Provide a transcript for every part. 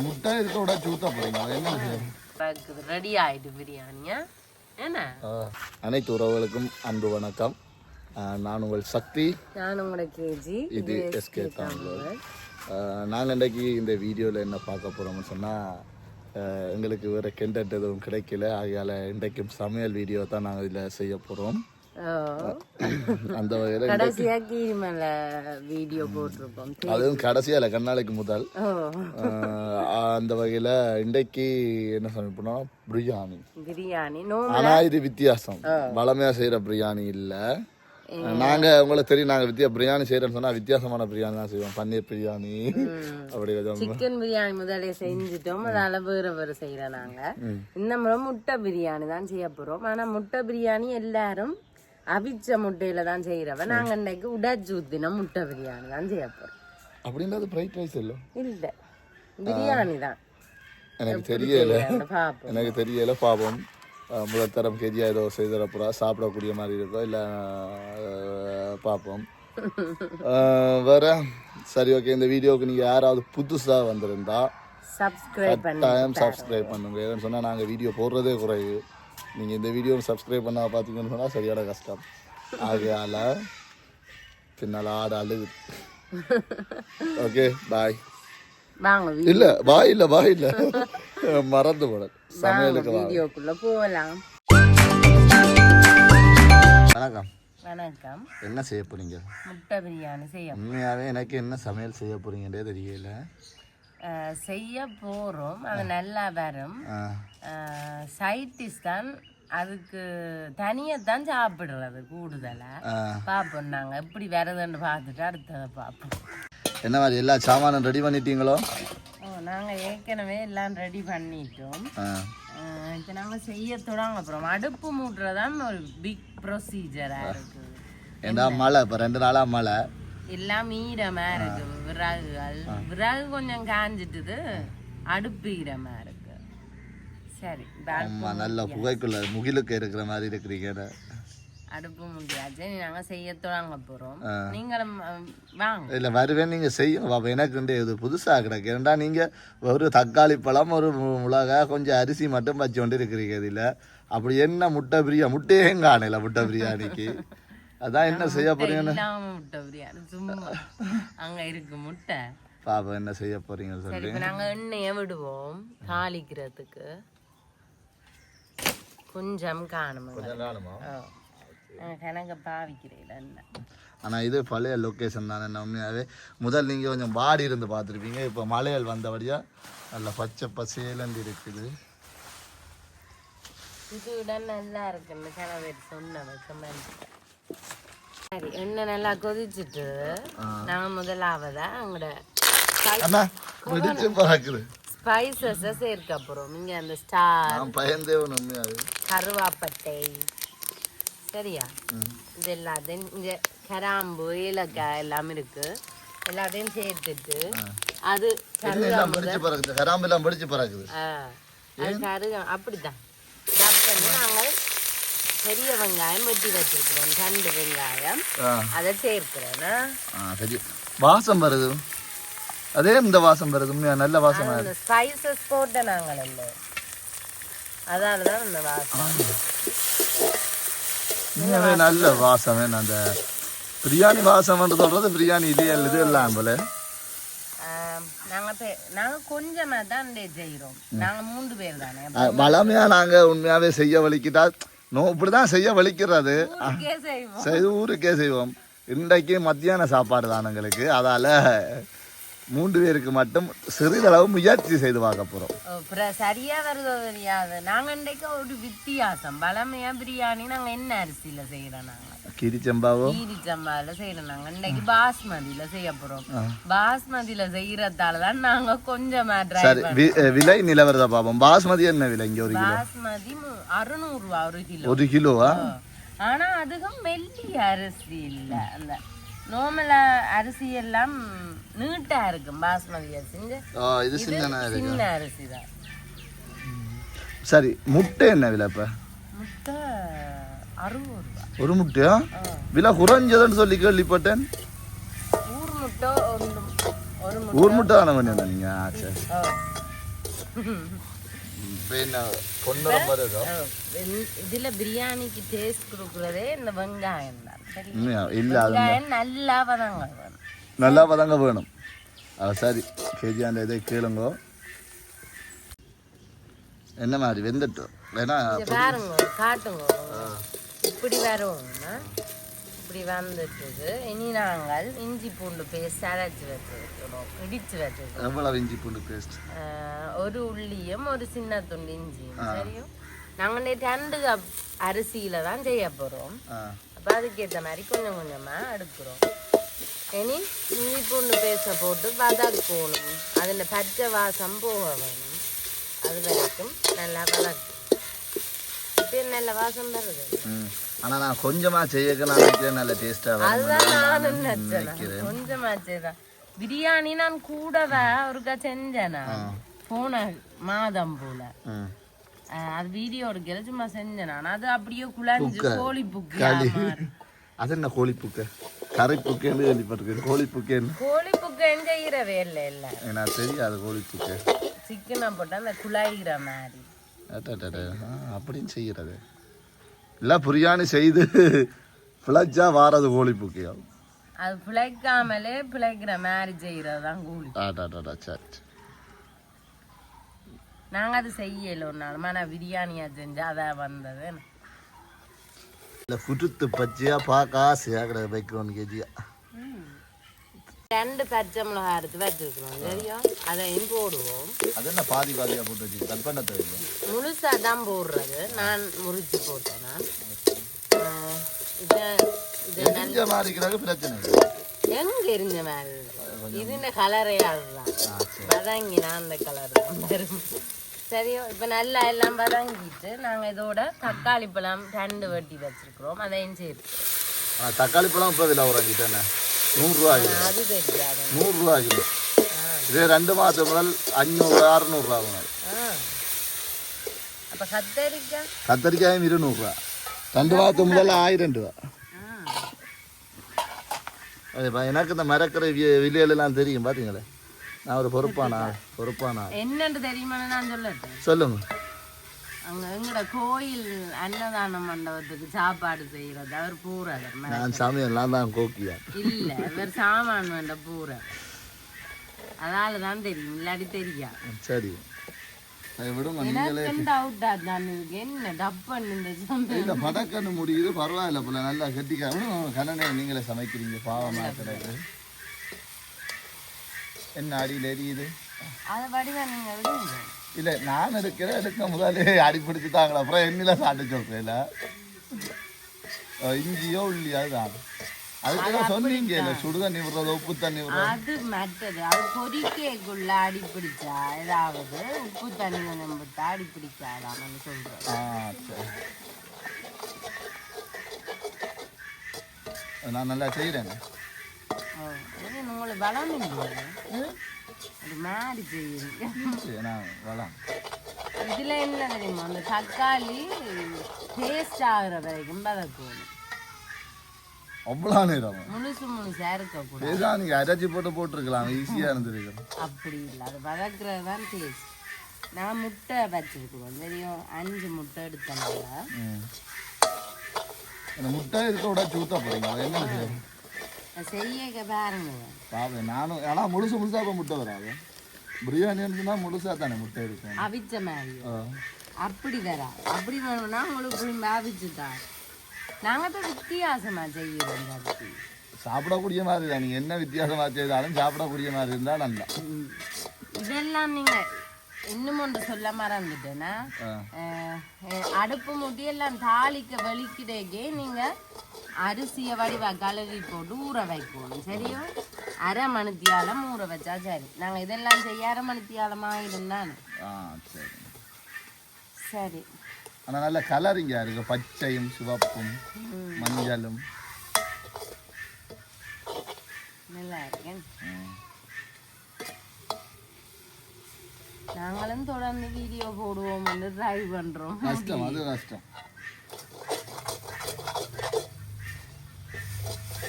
முட்டை இருக்க விட சூத்தா போறீங்க என்ன ரெடி ஆயிட்டு பிரியாணியா என்ன? அனைத்து உறவுகளுக்கும் அன்பு வணக்கம். நான் உங்கள் சக்தி, நான் உங்களோட கேஜி, இது எஸ்கே தமிழ். நாங்கள் இன்றைக்கு இந்த வீடியோவில் என்ன பார்க்க போகிறோம்னு சொன்னால், எங்களுக்கு வேறு கண்டென்ட் எதுவும் கிடைக்கல. ஆகையால் இன்றைக்கும் சமையல் வீடியோ தான் நாங்கள் இதில் செய்ய போகிறோம். அந்த வகையில் கடைசியா கீரிமலை வீடியோ போட்டிருப்போம், அதுவும் கடைசியா இல்லை, கண்ணாளைக்கு முதல். அந்த வகையில் இன்றைக்கு என்ன சமைப்போம், பிரியாணி. ஆனால் இது வித்தியாசம், வளமையாக செய்கிற பிரியாணி இல்லை. நாங்கள் உங்களுக்கு தெரியும், நாங்கள் பிரியாணி செய்கிறோன்னு சொன்னால் வித்தியாசமான பிரியாணி தான் செய்வோம். பன்னீர் பிரியாணி, அப்படி சிக்கன் பிரியாணி முதலே செஞ்சுட்டோம். அதால வேறு செய்கிறோம். நாங்கள் இந்த முறை முட்டை பிரியாணி தான் செய்ய போகிறோம். ஆனால் முட்டை பிரியாணி எல்லாரும் அவிச்ச முட்டையில தான் செய்யறவ. நாங்க இன்னைக்கு உடைச்சு ஊத்தின முட்டை பிரியாணி தான் செய்ய போறோம். அப்படின்றது ஃப்ரைட் ரைஸ் இல்ல, இல்ல பிரியாணி தான். எனக்கு தெரியல பாப்போம். முதல் தரம் கேஜியா ஏதோ செய்தரப்புறா சாப்பிடக்கூடிய மாதிரி இருக்கும், இல்ல பார்ப்போம். வேற சரி, ஓகே. இந்த வீடியோவுக்கு நீங்க யாராவது புதுசா வந்திருந்தா சப்ஸ்கிரைப் பண்ணுங்க. ஏன்னு சொன்னா நாங்க வீடியோ போடுறதே குறைவு. நீங்கள் இந்த வீடியோ சப்ஸ்கிரைப் பண்ண பார்த்தீங்கன்னு சொன்னால் சரியான கஷ்டம். ஆகையால் பின்னால் ஆடு அழுகு. ஓகே, பாய். இல்லை பாய், இல்லை பாய், இல்லை மறந்து போட சமையலுக்கு வீடியோக்குள்ள போகலாம். வணக்கம். வணக்கம். என்ன செய்ய போறீங்க? முட்டை பிரியாணி செய்ய. உண்மையாகவே எனக்கு என்ன சமையல் செய்ய போறீங்கன்றே தெரியல. செய்ய போகிறோம், அது நல்லா வரும். சைட் டிஷ் தான், அதுக்கு தனியாக தான் சாப்பிடுறது கூடுதலாக. பார்ப்போம் நாங்கள் எப்படி வருதுன்னு பார்த்துட்டு அடுத்ததை பார்ப்போம். என்ன மாதிரி எல்லா சாமானும் ரெடி பண்ணிட்டீங்களோ? நாங்கள் ஏற்கனவே எல்லாம் ரெடி பண்ணிட்டோம். இப்போ நாங்கள் செய்ய தொடங்க அப்புறம் அடுப்பு மூட்டுறதான் ஒரு பிக் ப்ரொசீஜராக இருக்குது. ஏன்னா மழை இப்போ 2 நாளாக மழை, எல்லாம் ஈரமா இருக்கு. விறகு கொஞ்சம் காஞ்சிட்டுது, அடுப்பு ஈரமா இருக்கு. சரி, நல்ல புகைக்குள்ள முகிலுக்கு இருக்கிற மாதிரி இருக்கிறீங்க. அடுப்பு முடியாச்சு, நாங்க செய்ய தொடங்க போறோம். நீங்களும் வாங்க. இல்ல வருவேன், நீங்க செய்யும். எனக்கு இது புதுசா கிடக்கு. ஏன்னா நீங்க ஒரு தக்காளி பழம், ஒரு மிளகாய், கொஞ்சம் அரிசி மட்டும் வச்சு கொண்டு இருக்கிறீங்க. இதுல அப்படி என்ன முட்டை பிரியாணி, முட்டையே காணல முட்டை பிரியாணிக்கு. அதான் என்ன செய்ய போறீங்கன்னு. முட்டை பிரியாணி சும்மா அங்க இருக்கு முட்டை. பாப்பா என்ன செய்ய போறீங்க சொல்லி. நாங்க எண்ணெயை விடுவோம் தாளிக்கிறதுக்கு. கொஞ்சம் காணுமா? கணக்க பாவிக்கிறேன். ஆனா இது பழைய லொக்கேஷன் தானே. உண்மையாவே முதல் நீங்க கொஞ்சம் வாடி இருந்து பார்த்துருப்பீங்க. இப்போ மலையால் வந்தபடியா நல்ல பச்சை பசேலண்டு இருக்குது. இதுடன் நல்லா இருக்குன்னு கணவர் சொன்ன கமெண்ட். சரி, எண்ணெய் நல்லா கொதிச்சுட்டு நாங்க முதலாவதா அங்கட ஸ்பைசஸை சேர்க்க போறோம். இங்க அந்த ஸ்டார், கருவாப்பட்டை, சரியா, இது எல்லாத்தையும் இங்க கராம்பு, ஏலக்காய் எல்லாம் இருக்கு, எல்லாத்தையும் சேர்த்துட்டு அது அப்படிதான் நாங்கள் பெரிய வெங்காயம் வெட்டி வச்சிருக்கிறோம், 2 வெங்காயம், அதை சேர்க்கிறேன். வாசம் வருது, அதே இந்த வாசம் வருது, நல்ல வாசம். ஸ்பைசஸ் போட்ட நாங்கள் இல்லை, அதாலதான் இந்த வாசம். நல்ல வாசம். அந்த பிரியாணி வாசம் சொல்றது பிரியாணி இல்லையா? இது எல்லாம் போல நாங்க கொஞ்சமா தான் செய்யறோம். நாங்க 3 பேர் தானே. வளமையா நாங்க உண்மையாவே செய்ய வலிக்கிட்டா இப்படிதான் செய்ய வலிக்கிறது. ஊருக்கே செய்வோம். இன்றைக்கு மத்தியான சாப்பாடு தான் எங்களுக்கு. அதால 3 பேருக்கு மட்டும் சிறிதளவு முயற்சி செய்து பார்க்க போறோம். சரியா வருதோ தெரியாது. நாங்க இன்றைக்கு ஒரு வித்தியாசம். வளமையா பிரியாணி நாங்க என்ன அரிசியில செய்யறோம்? நாங்க கீரிச்சம்பால செய்யறோம். நாங்க இன்னைக்கு பாஸ்மதியில செய்ய போறோம். பாஸ்மதியில செய்யறதாலதான் நாங்க கொஞ்சமா விலை நிலவரத பாப்போம். பாஸ்மதி என்ன விலை இங்க? ஒரு கிலோ பாஸ்மதி 600 ரூபாய் ஒரு கிலோ. ஒரு கிலோவா? ஆனா அதுக்கும் மெல்லிய அரிசி இல்ல, அந்த நார்மலா அரிசி எல்லாம் நீட்டா இருக்கும். பாஸ்மதி அரிசி சின்ன அரிசி தான். சரி, முட்டை என்ன விலை? இப்ப முட்டை 60 ரூபாய் ஒரு முட்டையா? விலை குறைஞ்சதுன்னு சொல்லி கேள்விப்பட்டேன். ஊர் முட்டை ஊர் முட்டை தானே பண்ணியிருந்தா நீங்கள் சரி இதுல பிரியாணிக்கு டேஸ்ட் கொடுக்கறதே இந்த வெங்காயம் தான். நல்லா வதங்க வேணும். சரி கேஜியாண்ட இதை கேளுங்க என்ன மாதிரி வெந்துட்டோம் வேணா பாருங்க காட்டுங்க. இப்படி வருவோம்னா இப்படி வந்துட்டு இனி நாங்கள் இஞ்சி பூண்டு பேஸ்ட் அரைச்சி வச்சுருக்கிறோம், இடிச்சு வச்சுருக்கோம். எவ்வளவு இஞ்சி பூண்டு பேஸ்ட்? ஒரு உள்ளியும் ஒரு சின்ன துண்டு இஞ்சியும். சரியும் நாங்கள் 2 கப் அரிசியில தான் செய்ய போறோம். அப்போ அதுக்கேற்ற மாதிரி கொஞ்சம் கொஞ்சமா எடுக்கிறோம். இனி இஞ்சி பூண்டு பேஸ்ட்டை போட்டு வதக்கணும். அதில் பச்சை வாசம் போக வேணும். அது வரைக்கும் நல்லா வதக்கும். நல்ல வாசம் வருது. ஆனா நான் கொஞ்சமா செய்யக்க நான் நல்ல டேஸ்டா கொஞ்சமா செய்தான் பிரியாணி. நான் கூடவே ஒருக்கா செஞ்சேனா போன மாதம் போல. அது வீடியோ எடுக்கல சும்மா செஞ்சேன். அது அப்படியே குழஞ்சு கோழி புக்கு. அது என்ன கோழி புக்கு? கரை புக்கேன்னு கேள்விப்பட்டிருக்கேன். கோழி புக்கேன்னு செய்யறவே இல்லை இல்லை எனக்கு தெரியாது. கோழி புக்கு சிக்கனா போட்டா அந்த குழாயிற மாதிரி அப்படின்னு செய்யறது இல்லை. பிரியாணி செய்து பிழைச்சா வாரது கோழி புக்கியா? அது பிழைக்காமலே பிழைக்கிற மாதிரி செய்யறது தான் கோழி. சரி நாங்கள் அது செய்யல ஒரு நாள். நான் பிரியாணியா செஞ்சா அதான் வந்தது. இல்லை குருத்து பச்சையா பார்க்க ஆசையாக கிடையாது. வைக்கிறோம் கேஜியா 2 பச்சை மிளகாய் எடுத்து வச்சிருக்கிறோம். சரியா அதையும் போடுவோம். அது என்ன பாதி பாதியா போட்டு வச்சு கட் பண்ண தேவை? முழுசா தான் போடுறது. நான் முறிச்சு போட்டேன்னா பிரச்சனை எங்க எரிஞ்ச மாதிரி இது இந்த கலரே அதுதான் வதங்கினா அந்த கலர் தான். சரியோ இப்போ நல்லா எல்லாம் வதங்கிட்டு நாங்கள் இதோட தக்காளி பழம் 2 வெட்டி வச்சிருக்கிறோம். அதையும் சேர்த்து தக்காளி பழம் இப்போ இதில் ஒரு 100 ரூபா. அது தெரியாது 100 ரூபா கிலோ. இதே 2 மாதம் முதல் 500 600 ரூபா ஆகும். அப்போ கத்தரிக்காயும் 200 ரூபா. 2 மாதம் முதல்ல 1000 ரூபா. எனக்கு இந்த மரக்கரை விலையெல்லாம் தெரியும் பார்த்தீங்களே. நான் ஒரு பொறுப்பானா என்னன்னு தெரியுமா? நான் சொல்லட்டேன். சொல்லுங்க. அங்கே எங்களோட கோயில் அன்னதான மண்டபத்துக்கு சாப்பாடு செய்யறது அவர் பூரார். நான் சமையல்லாம் தான் கோக்கியா இல்லை அவர் சாமான் வேண்ட பூரார். அதால தான் தெரியும், இல்லாடி தெரியா. சரி படக்கன்னு முடியுது. பரவாயில்ல போல நல்லா கட்டிக்க கண்ணனை நீங்களே சமைக்கிறீங்க. பாவமா கிடையாது. என்ன அடியில் எரியுது? இல்லை நான் எடுக்க முதலே அடிப்பிடிச்சு தாங்களா. அப்புறம் என்னில சாப்பிட்டு சொல்றேன்ல இஞ்சியோ உள்ளியோ தான். அதுக்கு சொன்னீங்க இல்லை சுடு தண்ணி விடுறது உப்பு தண்ணி விடுறது. அது மற்றது அது பொறிக்கைக்குள்ள அடிப்பிடிச்சா ஏதாவது உப்பு தண்ணி கொஞ்சம் விட்டா அடிப்பிடிச்சாடான்னு சொல்றேன். சரி நான் நல்லா செய்யறேன். உங்களை பலம் அது மாதிரி செய்யுங்க. இதுல என்ன தெரியுமா? அந்த தக்காளி டேஸ்ட் ஆகுற வரைக்கும் வதக்கணும். அவ்வளோ நேரம் முழுசா இருக்க நீங்க அரைச்சி போட்டுருக்கலாம். ஈஸியா இருந்திருக்கும். அப்படி இல்லை, அது வதக்குறது தான் டேஸ்ட். நான் முட்டை வச்சிருக்கோம் தெரியும். 5 முட்டை எடுத்தனால முட்டை இருக்க விட சூத்தா போறீங்க. என்ன செய்ய பாருங்க பாப்பேன் நானும். ஆனால் முழுசா முட்டை வராது. பிரியாணி இருந்துன்னா முழுசா தானே முட்டை இருக்கும். அவிச்ச மாதிரி அப்படி வரா. அப்படி வேணும்னா உங்களுக்கு புளிம்பு அவிச்சுட்டா. நாங்கள் இப்போ வித்தியாசமா செய்யறோம். சாப்பிடக்கூடிய மாதிரி தான். நீங்கள் என்ன வித்தியாசமா செய்தாலும் சாப்பிடக்கூடிய மாதிரி இருந்தால் நல்லா. இதெல்லாம் நீங்கள் இன்னும் ஒன்று சொல்ல மறந்துட்டேன்னா அடுப்பு மூட்டி எல்லாம் தாளிக்க வலிக்கிட்டே நீங்கள் அரிசியை வடிவா கழுவி போட்டு ஊற வைக்கணும். சரியா 1/2 மணித்தியாலம் ஊற வச்சா சரி. நாங்கள் இதெல்லாம் செய்ய 1/2 மணித்தியாலமாக இருந்தானே. சரி ஆனால் நல்ல கலரிங்க இருக்கு. பச்சையும் சிவப்பும் மஞ்சளும் நல்லா இருக்கேன். நாங்களும் தொடர்ந்து வீடியோ போடுவோம் வந்து ட்ரை பண்றோம். கஷ்டம், அது கஷ்டம்.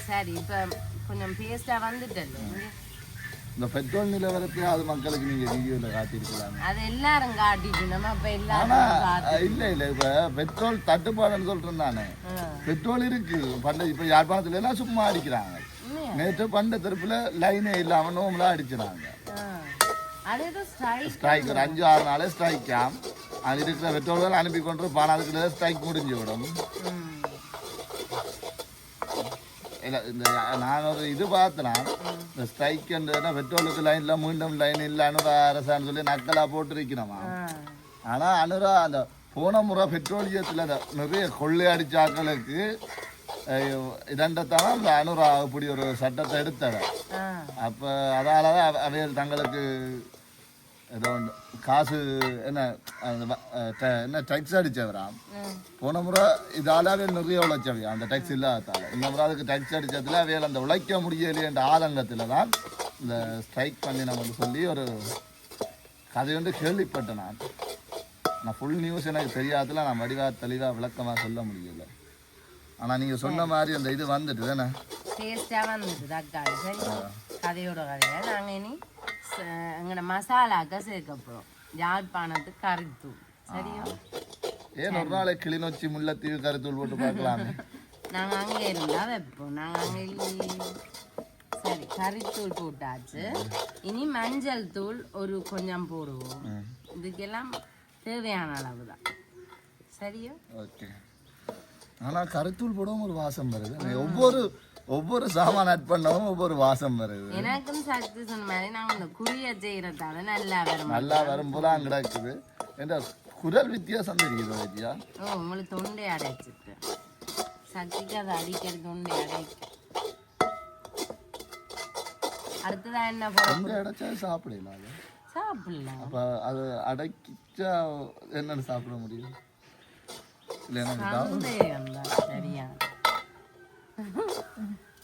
சரி இப்போ கொஞ்சம் பேஸ்டா வந்துட்டல. இந்த பெட்ரோல் நிலவரத்தையாவது மக்களுக்கு நீங்க வீடியோல காட்டியிருக்கலாம். அது எல்லாரும் காட்டிட்டு நம்ம அப்ப ஆனா எல்லாரும் இல்ல இப்ப பெட்ரோல் தட்டுப்பாடுன்னு சொல்றேன் நானே. பெட்ரோல் இருக்கு பண்ட இப்ப யாழ்ப்பாணத்துல எல்லாம் சும்மா அடிக்கிறாங்க. நேற்று பண்ட தெருப்புல லைனே இல்லாம நோம்பலா அடிச்சிடாங்க. ஸ்ட்ரைக் ஒரு 5-6 நாளே ஸ்ட்ரைக்காம். அது இருக்கிற பெட்ரோல்கள் அனுப்பி கொண்டு பானாதுக்குள்ள ஸ்ட்ரைக் முடிஞ்சு விடும். இல்லை இந்த நான் ஒரு இது பார்த்தேன்னா இந்த ஸ்ட்ரைக்குன்றதுனா பெட்ரோலுக்கு லைனில் மீண்டும் லைன் இல்லை அனுரா அரசான்னு சொல்லி நக்கலாக போட்டுருக்கணுமா. ஆனால் அனுரா அந்த போன முறை பெட்ரோலியத்தில் நிறைய கொள்ளையடிச்சாக்களுக்கு இதண்டத்தான் இந்த அனுரா இப்படி ஒரு சட்டத்தை எடுத்தவ. அப்போ அதால தான் அவைகள் தங்களுக்கு ஏதோ காசு என்ன டேக்ஸ் அடிச்சவராம். போன முறை இதாலே நிறைய உழைச்சவையா அந்த டேக்ஸ் இல்லாதால. இந்த முறை அதுக்கு டேக்ஸ் அடித்ததில் அவையில் அந்த உழைக்க முடியலையன்ற ஆதங்கத்தில் தான் இந்த ஸ்ட்ரைக் பண்ணி நம்ம சொல்லி ஒரு கதை வந்து கேள்விப்பட்டேன். நான் ஃபுல் நியூஸ் எனக்கு தெரியாததில் நான் வடிவாக தெளிவாக விளக்கமாக சொல்ல முடியல. ஆனால் நீங்கள் சொன்ன மாதிரி அந்த இது வந்துட்டு தானே டேஸ்டாக வந்துட்டு தக்காளி. சரி கதையோட கதையை நாங்கள் இனி எங்களோட மசாலாக்க சேர்க்க போகிறோம். யாழ்ப்பாணத்துக்கு கறித்தூள். சரியா? ஏன் ஒரு நாளை கிளிநொச்சி முல்லைத்தீவு கறித்தூள் போட்டு பார்க்கலாமே. நாங்கள் அங்கே இருந்தால் வைப்போம். நாங்கள் அங்கே சரி கறித்தூள் போட்டாச்சு. இனி மஞ்சள் தூள் ஒரு கொஞ்சம் போடுவோம். இதுக்கெல்லாம் தேவையான அளவு தான். சரியா? ஓகே. ஆனால் கறித்தூள் போடவும் ஒரு வாசம் வருது. ஒவ்வொரு சாமான் ஆட் பண்ணவும் ஒவ்வொரு வாசம் வருது. எனக்கும் சக்தி சொன்ன மாதிரி நாங்கள் இந்த குறிய செய்யறதால நல்லா வரும்போது அங்கே கிடக்குது. என்ற குரல் வித்தியாசம் தெரியுது வித்யா. உங்களுக்கு தொண்டை அடைச்சிட்டு சக்திக்கு அதை அடிக்கிற தொண்டை அடைக்கு. அடுத்ததான் என்ன தொண்டை அடைச்சா சாப்பிடலாம். அப்போ அது அடைச்சா என்னன்னு சாப்பிட முடியும்? சரியா?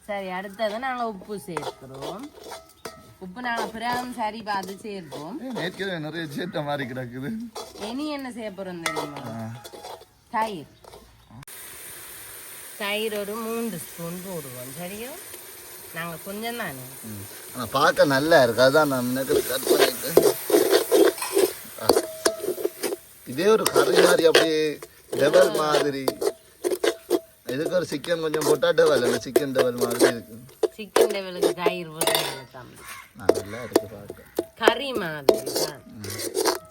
சரி அடுத்தது நாங்க உப்பு சேர்க்கிறோம். உப்பு நாங்க பிறகு சரி பார்த்து சேர்ப்போம். நிறைய சேர்த்த மாதிரி கிடக்குது. இனி என்ன செய்ய போறோம் தெரியுமா? தயிர் ஒரு 3 ஸ்பூன் போடுவோம். சரியா? நாங்க கொஞ்சம் தானே பார்க்க நல்லா இருக்கு. அதான் நான் கட் பண்ணிட்டு இதே ஒரு கறி மாதிரி அப்படியே டெவல் மாதிரி. இதுக்கு ஒரு சிக்கன் கொஞ்சம் போட்டா டெவல் இல்லை, சிக்கன் டெவல் மாதிரி இருக்கு. சிக்கன் டெவலுக்கு தயிர் நல்லா இருக்கு பார்க்க கறி மாதிரி.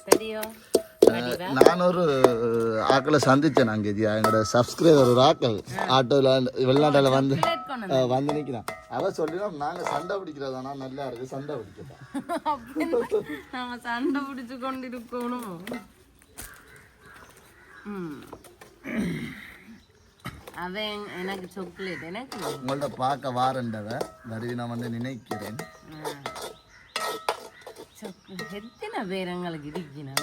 சரியா? நான் ஒரு ஆக்களை சந்திச்சேன். அங்கே எங்களோட சப்ஸ்கிரைபர் ஒரு ஆக்கள் ஆட்டோவில் வெளிநாட்டில் வந்து நிற்கிறான். அவ சொல்லிடும் நாங்கள் சண்டை பிடிக்கிறதானா நல்லா இருக்கு சண்டை பிடிக்கிறதா. நாங்க சண்டை பிடிச்சு கொண்டு இருக்கணும். அவன் எனக்கு சாக்லேட் எனக்கு உங்கள்ட்ட பார்க்க வாரண்டவ வருவி நான் வந்து நினைக்கிறேன். எத்தனை பேர் எங்களுக்கு இருக்கணும்.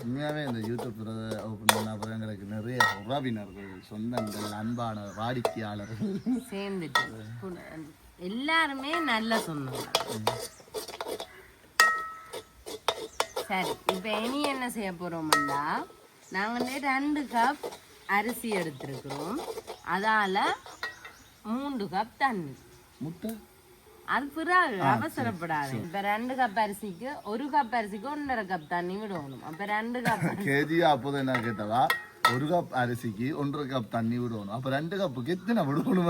உண்மையாகவே இந்த யூடியூப் ஓப்பன் பண்ண அப்புறம் எங்களுக்கு நிறைய உறவினர்கள் சொந்தங்கள் அன்பான வாடிக்கையாளர்கள் சேர்ந்துட்டு எல்லாருமே நல்ல சொந்தம். சரி இப்போ இனி என்ன செய்ய போகிறோம்னா நாங்கள் 2 கப் அரிசி எடுத்துருக்குறோம். அதால 3 கப் தண்ணி. முட்டை அது பிறகு அவசரப்படாது. இப்ப 2 கப் அரிசிக்கு 1 கப் அரிசிக்கு 1.5 கப் தண்ணி விடணும். அப்ப 2 கப் கேஜியா அப்போது என்ன கேட்டவா 1 கப் அரிசிக்கு 1.5 கப் தண்ணி விடணும். அப்ப 2 கப்புக்கு எத்தனை விடணும்?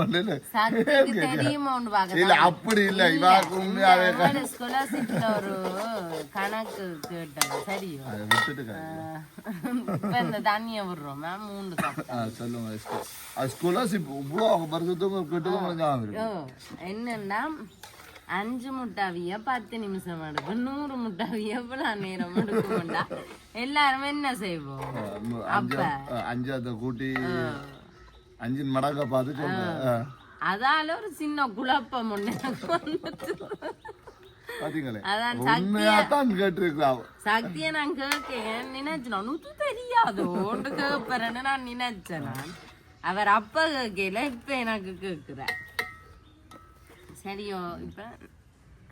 இல்ல அப்படி இல்ல. இவாக்கு உண்மையாவே ஸ்காலர்ஷிப்ல ஒரு கணக்கு கேட்டேன். சரியோ விட்டுட்டு இந்த தண்ணிய விடுறோம் 3 கப் சொல்லுங்க. ஸ்காலர்ஷிப் இவ்வளவு வருஷத்துக்கு கேட்டு என்னன்னா 5 முட்டாவிய 10 நிமிஷம் எடுக்கும். 100 முட்டாவிய எவ்வளவு நேரம் எடுக்கும்டா. எல்லாருமே என்ன செய்வோம்? அப்ப 5 கூட்டி 5 மடங்கா பார்த்து சொல்லுங்க. அதால ஒரு சின்ன குழப்பம் ஒண்ணு சக்திய நான் கேட்கேன் நினைச்சேன். நூத்து தெரியாதோ கேட்பறேன்னு நான் நினைச்சேன். அவர் அப்ப கேட்கல, இப்ப எனக்கு கேட்கிற. சரியோ இப்ப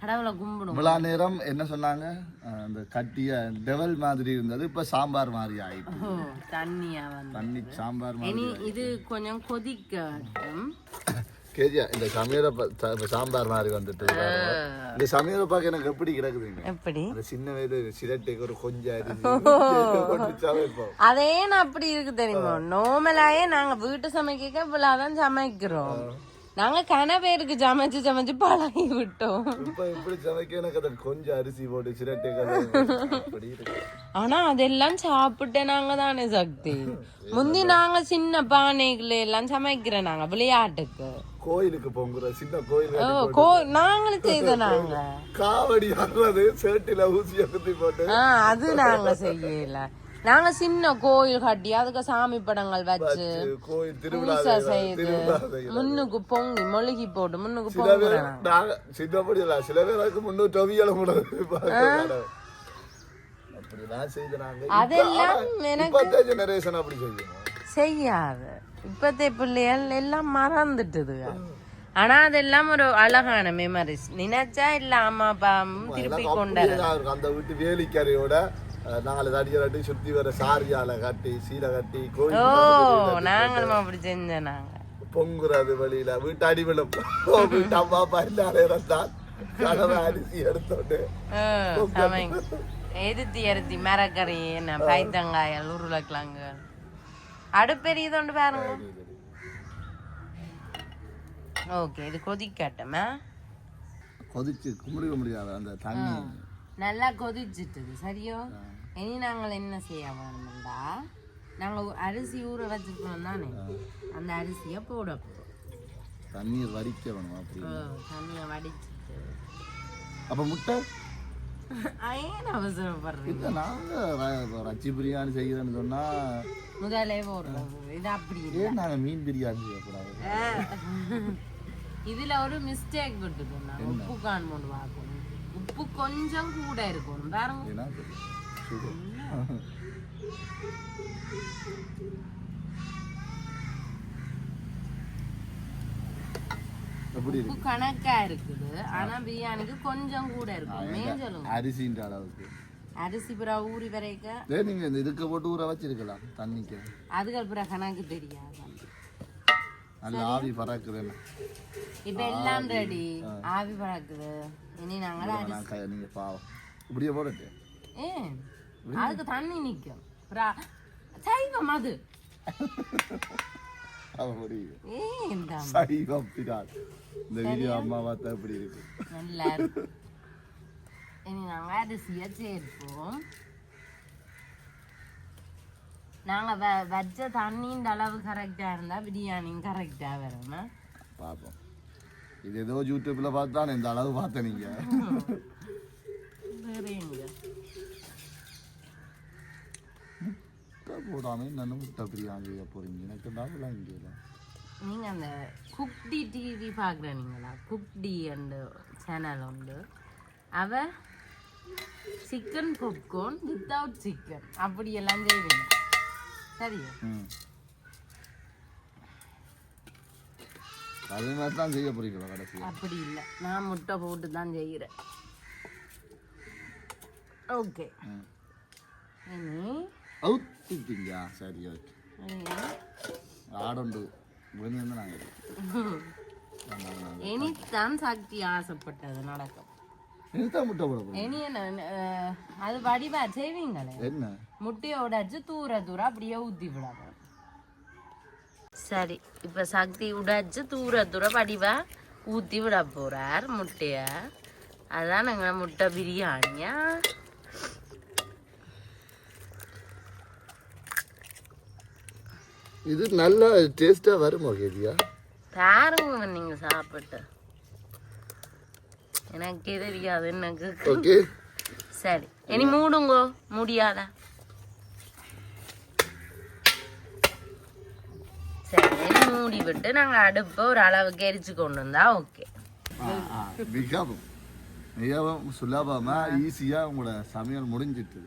கடவுளை கும்பிடும். இவ்வளோ நேரம் என்ன சொன்னாங்க? அந்த கட்டிய டெவல் மாதிரி இருந்தது, இப்ப சாம்பார் மாதிரி ஆயிடுச்சு. தண்ணியா வந்து தண்ணி சாம்பார் மாதிரி. இது கொஞ்சம் கொதிக்கட்டும். கேஜியா இந்த சமையல சாம்பார் மாதிரி வந்துட்டு இந்த சமையலை பார்க்க எனக்கு எப்படி கிடக்குதுங்க எப்படி அந்த சின்ன வயது சிரட்டைக்கு ஒரு கொஞ்சம் அதே நான் அப்படி இருக்கு தெரியுமா நார்மலாயே நாங்க வீட்டு சமைக்க இவ்வளவுதான் சமைக்கிறோம் நாங்க கன பேருக்கு சமைச்சு சமைச்சு பழகி விட்டோம் இப்ப எப்படி சமைக்க எனக்கு அதை கொஞ்சம் அரிசி போட்டு சிரட்டை ஆனா அதெல்லாம் சாப்பிட்டு நாங்க தானே சக்தி முந்தி நாங்க சின்ன பானைகள் எல்லாம் சமைக்கிறோம் நாங்க விளையாட்டுக்கு கோயிலுக்கு போங்குற சின்ன கோயில் நாங்களும் செய்த நாங்க காவடி ஆடுறது சேட்டில ஊசிய குத்தி போட்டு அது நாங்க செய்யல நாங்க சின்ன கோயில் கட்டி அதுக்கு சாமி படங்கள் வச்சு பூசை செய்து முன்னுக்கு பொங்கி மொழிகி போட்டு முன்னுக்கு பொங்குறாங்க சின்னப்படி இல்ல சில பேருக்கு முன்னூற்றி அவியல அதெல்லாம் எனக்கு ஜெனரேஷன் அப்படி செய்யாது இப்பத்தே பிள்ளைகள் எல்லாம் மறந்துட்டுது ஆனா அதெல்லாம் ஒரு அழகான மெமரிஸ் நினைச்சா இல்ல அம்மா அப்பா திருப்பி கொண்டாரு அந்த வீட்டு வேலிக்கரையோட நாங்கள் அடிக்கடி சுத்தி வர சாரியால கட்டி சீலை கட்டி கோயில் நாங்களும் அப்படி செஞ்சோம் நாங்க பொங்குறது வழியில வீட்டு அடிவில வீட்டு அம்மா அப்பா இருந்தால் கனவை அரிசி எடுத்தோட்டு எருத்தி மரக்கறி என்ன பைத்தங்காயல் உருளைக்கிழங்கு அடுப்பெரியதோண்டு பாருங்க ஓகே இது கொதிக்கட்டுமா கொதிச்சு கும்பிட முடியாது அந்த தண்ணி நல்லா கொதிச்சுட்டுது சரியோ இனி நாங்கள் என்ன செய்ய வேணும்டா நாங்கள் அரிசி ஊற வச்சுருக்கோம் தானே அந்த அரிசியை போட போகிறோம் தண்ணீர் வடிக்க வேணும் அப்படி தண்ணியை வடிச்சுட்டு அப்போ முட்டை ஏன் அவசரப்படுறீங்க நாங்கள் ரச்சி பிரியாணி செய்யறேன்னு சொன்னால் முதலே போடுறோம் இது அப்படி இல்லை நாங்கள் மீன் பிரியாணி செய்யக்கூடாது இதில் ஒரு மிஸ்டேக் விட்டுது நாங்கள் உப்பு காண்போண்டு பார்க்கணும் உப்பு கொஞ்சம் கூட இருக்கணும் பாருங்க உப்பு கணக்கா இருக்குது ஆனா பிரியாணிக்கு கொஞ்சம் கூட இருக்கும் மேஞ்சலும் அரிசின்ற அளவுக்கு அரிசி புறா ஊறி வரைக்க நீங்க இதுக்கு போட்டு ஊற வச்சிருக்கலாம் தண்ணிக்கு அதுகள் புறா கணக்கு தெரியாது நல்ல ஆவி பறக்குது இப்ப எல்லாம் ரெடி ஆவி பறக்குது இனி நாங்க நீங்க பாவம் இப்படியே போடட்டு அதுக்கு தண்ணி நிக்கும் சைவம் அது இந்த வீடியோ அம்மா பார்த்தா இப்படி இருக்கு நல்லா இருக்கு இனி நாங்க அரிசியை சேர்ப்போம் நாங்க வச்ச தண்ணியின் அளவு கரெக்டா இருந்தா பிரியாணியும் கரெக்டா வரும் பாப்போம் இது ஏதோ யூடியூப்ல பார்த்தா இந்த அளவு பார்த்த நீங்க முட்டை போடாம என்ன முட்டை பிரியாணி செய்ய போறீங்க எனக்கு டாவெல்லாம் இங்கே நீங்க அந்த குக்டி டிவி பாக்குறீங்களா குக்டி அண்ட் சேனல் உண்டு அவ சிக்கன் பாப்கார்ன் வித்தவுட் சிக்கன் அப்படி எல்லாம் செய்வீங்க சரியா அதே மாதிரி தான் செய்ய போறீங்களா கடைசி அப்படி இல்லை நான் முட்டை போட்டு தான் செய்கிறேன் ஓகே இனி அவுத்திட்டீங்க சரி ஓகே ஆடண்டு விழுந்து நாங்கள் இனித்தான் சக்தி ஆசைப்பட்டது நடக்கும் இனித்தான் முட்டை போட போகிறோம் இனி என்ன அது வடிவா செய்வீங்களே என்ன முட்டையோட வச்சு தூர அப்படியே ஊற்றி விடாம சரி இப்போ சக்தி உடைச்சு தூர வடிவா ஊற்றி விட போறார் முட்டைய அதான் நாங்கள் முட்டை பிரியாணியா இது நல்ல டேஸ்டா வருமா கேதியா பாருங்க நீங்க சாப்பிட்டு எனக்கு தெரியாது எனக்கு ஓகே சரி இனி மூடுங்கோ முடியாத சரி இனி மூடி விட்டு நாங்க அடுப்பை ஒரு அளவுக்கு எரிச்சு கொண்டு வந்தா ஓகே மிகவும் சுலபமா ஈஸியா உங்களோட சமையல் முடிஞ்சிட்டு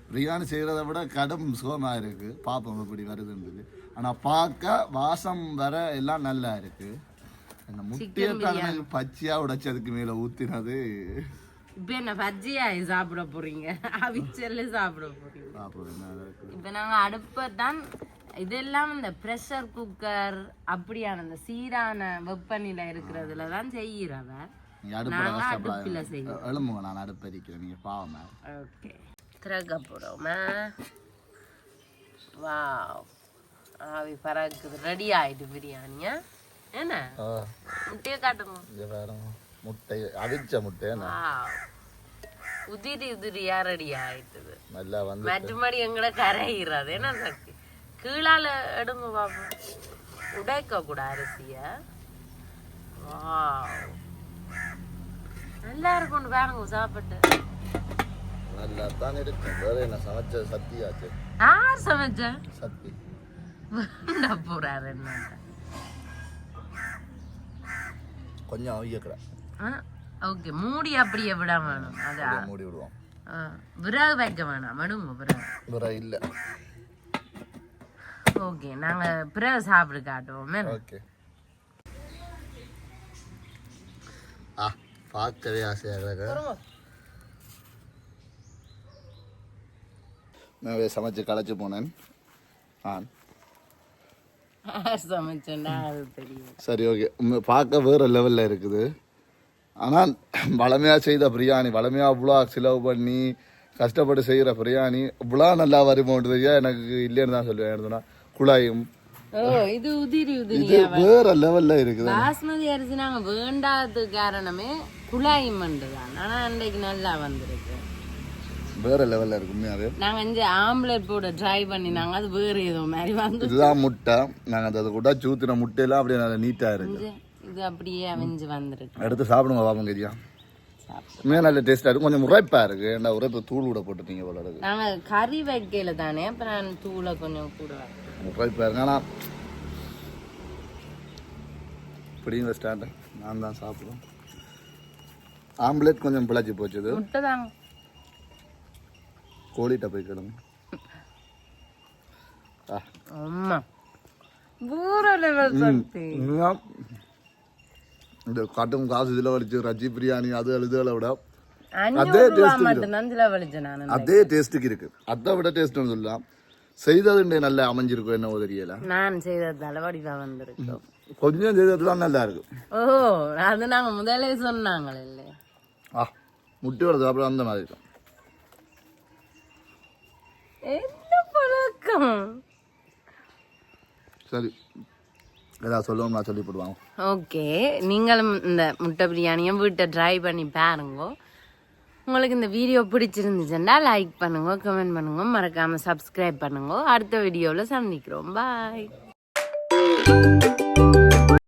பிரியாணி செய்கிறத விட கடும் சுகமாக இருக்குது பார்ப்போம் எப்படி வருதுன்றது ஆனால் பார்க்க வாசம் வர எல்லாம் நல்லா இருக்குது அந்த முட்டையை தான் பச்சையாக உடைச்சதுக்கு மேலே ஊற்றினது இப்போ என்ன பஜ்ஜியா சாப்பிட போறீங்க அவிச்சல்ல சாப்பிட போறீங்க சாப்பிடுங்க இப்போ நாங்கள் அடுப்பை தான் இதெல்லாம் இந்த ப்ரெஷர் குக்கர் அப்படியான இந்த சீரான வெப்பநிலை இருக்கிறதுல தான் செய்யறவ. நாங்க அடுப்புல செய்யறோம். எழும்புங்க, நான் அடுப்பு எரிக்கிறேன், நீங்க பாவமா. ஓகே, திறக்க போறோமா? வாவ், ஆவி பறக்குது. ரெடி ஆயிட்டு பிரியாணியா? என்ன முட்டையை காட்டுங்க. இங்க பாருங்க, முட்டை அவிச்ச முட்டை. உதிரி உதிரியா ரெடி ஆயிட்டுது. நல்லா வந்து மற்றபடி எங்களை கரையிறது என்ன சக்தி. கீழால எடுங்க பாப்போம், உடைக்க கூட அரிசிய. நல்லா இருக்கும் பாருங்க சாப்பிட்டு. நல்லா தான் இருக்கு. வேற என்ன சமைச்ச? சத்தியாச்சு. யார் சமைச்ச? சத்தி போறாரு என்ன கொஞ்சம் அவியக்கடா. ஓகே, மூடி அப்படியே விட வேணும். அதான் மூடி விடுவோம். விறகு வைக்க வேணாம், விடுங்க. விறகு இல்ல. ஓகே, நாங்க பிறகு சாப்பிட்டு காட்டுவோம். ஓகே. பார்க்கவே ஆசையாக நான் சமைச்சு களைச்சு போனேன். சரி, ஓகே. பார்க்க வேற லெவல்ல இருக்குது. ஆனால் வளமையாக செய்த பிரியாணி, வளமையாக அவ்வளோ செலவு பண்ணி கஷ்டப்பட்டு செய்கிற பிரியாணி இவ்வளோ நல்லா வருமோன்றதுக்கே எனக்கு இல்லைன்னு தான் சொல்லுவேன். குழாயும் இது உதிரி உதிரி வேற லெவல்ல இருக்குது. பாஸ்மதி அரிசி நாங்க வேண்டாத காரணமே குழாயும் தான். ஆனா அன்றைக்கு நல்லா வந்திருக்கு, வேற லெவல்ல இருக்கு உண்மையாவே. நாங்க இங்க ஆம்லெட் போட ட்ரை பண்ணினாங்க, அது வேற ஏதோ மாதிரி வந்து. இதுதான் முட்டை. நாங்க அதை கூட சூத்தின முட்டையெல்லாம் அப்படியே நல்லா நீட்டா இருக்கு. இது அப்படியே அவிஞ்சு வந்திருக்கு. எடுத்து சாப்பிடுங்க பாப்போம். கரியா உண்மையாக நல்ல டேஸ்டா இருக்கு. கொஞ்சம் உரைப்பா இருக்கு. ஏன்னா உரைப்பு தூள் கூட போட்டுட்டீங்க போல இருக்கு. நாங்க கறி வைக்கல தானே, அப்ப நான் தூளை கொஞ்சம் கூட உரைப்பா இருக்கு. ஆனா இப்படிங்க ஸ்டாண்ட் நான் தான் சாப்பிடுவோம். ஆம்லெட் கொஞ்சம் பிழைச்சி போச்சுது. முட்டை தாங்க. கோழிட்ட போய் கிடங்க. அம்மா பூரா லெவல் சக்தி. இந்த காட்டும் காசு இதில் வலிச்சு ரஜி பிரியாணி அது அழுதுகளை விட அதே டேஸ்ட்டுக்கு இருக்கு. அதை விட டேஸ்ட் சொல்லலாம். செய்தது நல்லா அமைஞ்சிருக்கும். என்ன தெரியல, நான் செய்ததால வடிவா வந்திருக்கோம். கொஞ்சம் செய்ததுலாம் நல்லா இருக்கு. ஓ, அது நாங்க முதலே சொன்னாங்களே இல்லையா? முட்டை வருது அப்புறம் அந்த மாதிரி இருக்கும். என்ன பழக்கம். சரி, ஏதாவது சொல்லணும் நான் சொல்லி போடுவாங்க. ஓகே, நீங்களும் இந்த முட்டை பிரியாணியை வீட்டை ட்ரை பண்ணி பாருங்க. உங்களுக்கு இந்த வீடியோ பிடிச்சிருந்துச்சுன்னா லைக் பண்ணுங்க, கமெண்ட் பண்ணுங்க, மறக்காம சப்ஸ்கிரைப் பண்ணுங்க. அடுத்த வீடியோவில் சந்திக்கிறோம். பாய்.